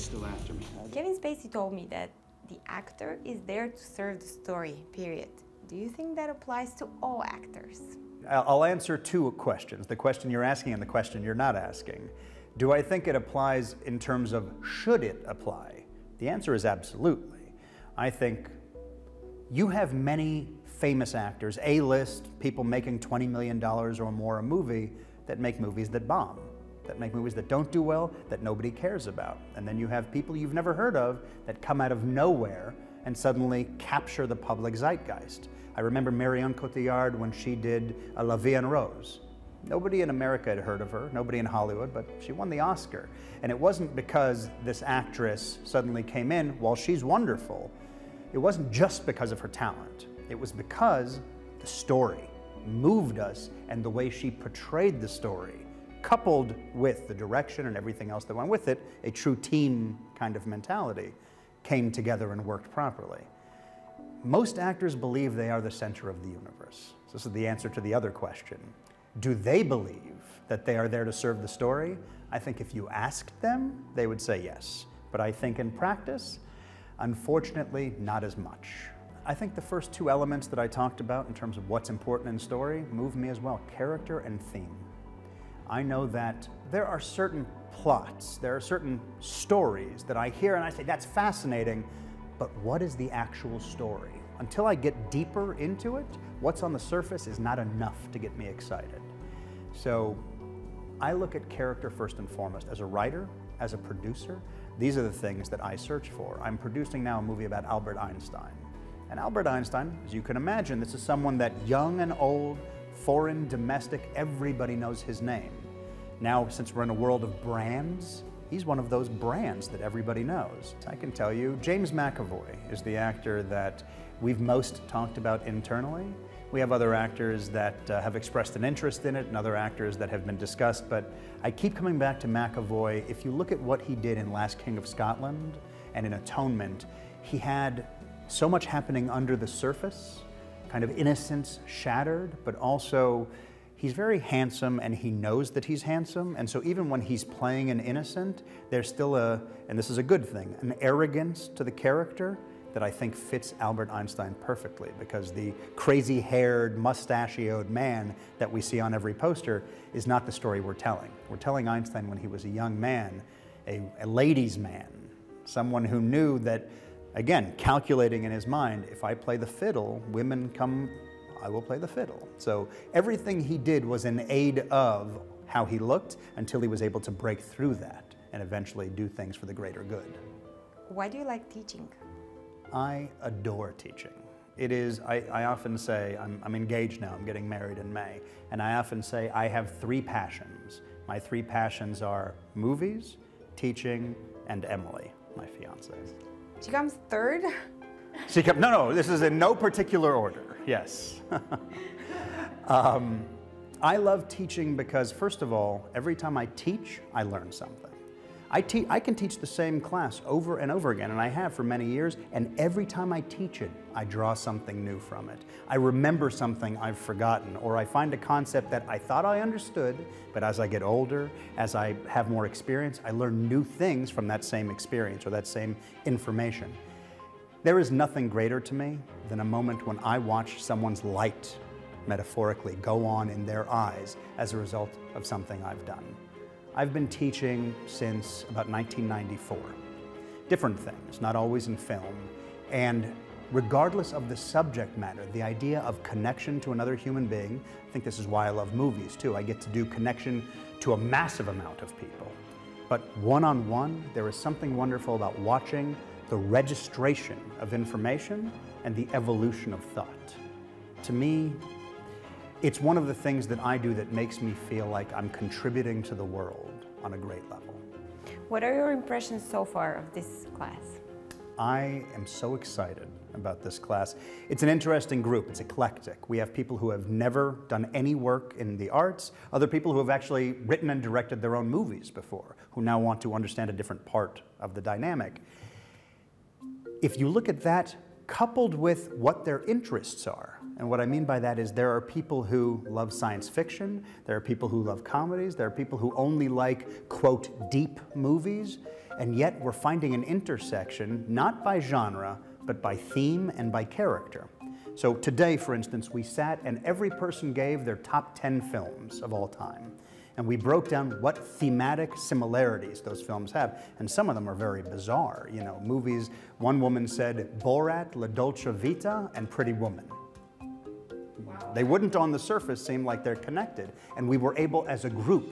still after me. Kevin Spacey told me that the actor is there to serve the story, period. Do you think that applies to all actors? I'll answer two questions, the question you're asking and the question you're not asking. Do I think it applies in terms of should it apply? The answer is absolutely. I think you have many famous actors, A-list, people making $20 million or more a movie, that make movies that bomb, that make movies that don't do well, that nobody cares about. And then you have people you've never heard of that come out of nowhere and suddenly capture the public zeitgeist. I remember Marion Cotillard when she did La Vie en Rose. Nobody in America had heard of her, nobody in Hollywood, but she won the Oscar. And it wasn't because this actress suddenly came in, while she's wonderful, it wasn't just because of her talent. It was because the story moved us and the way she portrayed the story, coupled with the direction and everything else that went with it, a true team kind of mentality, came together and worked properly. Most actors believe they are the center of the universe. So this is the answer to the other question. Do they believe that they are there to serve the story? I think if you asked them, they would say yes. But I think in practice, unfortunately, not as much. I think the first two elements that I talked about in terms of what's important in story move me as well, character and theme. I know that there are certain plots, there are certain stories that I hear and I say, that's fascinating, but what is the actual story? Until I get deeper into it, what's on the surface is not enough to get me excited. So I look at character first and foremost. As a writer, as a producer, these are the things that I search for. I'm producing now a movie about Albert Einstein. And Albert Einstein, as you can imagine, this is someone that young and old, foreign, domestic, everybody knows his name. Now, since we're in a world of brands, he's one of those brands that everybody knows. I can tell you, James McAvoy is the actor that we've most talked about internally. We have other actors that have expressed an interest in it and other actors that have been discussed, but I keep coming back to McAvoy. If you look at what he did in Last King of Scotland and in Atonement, he had so much happening under the surface, kind of innocence shattered, but also he's very handsome and he knows that he's handsome. And so even when he's playing an innocent, there's still and this is a good thing, an arrogance to the character that I think fits Albert Einstein perfectly, because the crazy-haired, mustachioed man that we see on every poster is not the story we're telling. We're telling Einstein when he was a young man, a ladies' man, someone who knew that, again, calculating in his mind, if I play the fiddle, women come, I will play the fiddle. So everything he did was in aid of how he looked until he was able to break through that and eventually do things for the greater good. Why do you like teaching? I adore teaching. It is, I often say, I'm engaged now, I'm getting married in May, and I often say I have three passions. My three passions are movies, teaching, and Emily, my fiance. She comes third? No, this is in no particular order, yes. I love teaching because, first of all, every time I teach, I learn something. I can teach the same class over and over again, and I have for many years, and every time I teach it, I draw something new from it. I remember something I've forgotten, or I find a concept that I thought I understood, but as I get older, as I have more experience, I learn new things from that same experience or that same information. There is nothing greater to me than a moment when I watch someone's light, metaphorically, go on in their eyes as a result of something I've done. I've been teaching since about 1994. Different things, not always in film. And regardless of the subject matter, the idea of connection to another human being, I think this is why I love movies too. I get to do connection to a massive amount of people. But one-on-one, there is something wonderful about watching the registration of information and the evolution of thought. To me, it's one of the things that I do that makes me feel like I'm contributing to the world on a great level. What are your impressions so far of this class? I am so excited about this class. It's an interesting group, it's eclectic. We have people who have never done any work in the arts, other people who have actually written and directed their own movies before, who now want to understand a different part of the dynamic. If you look at that coupled with what their interests are, And what I mean by that is there are people who love science fiction, there are people who love comedies, there are people who only like, quote, deep movies, and yet we're finding an intersection, not by genre, but by theme and by character. So today, for instance, we sat and every person gave their top 10 films of all time. And we broke down what thematic similarities those films have. And some of them are very bizarre. You know, movies, one woman said Borat, La Dolce Vita, and Pretty Woman. They wouldn't on the surface seem like they're connected. And we were able as a group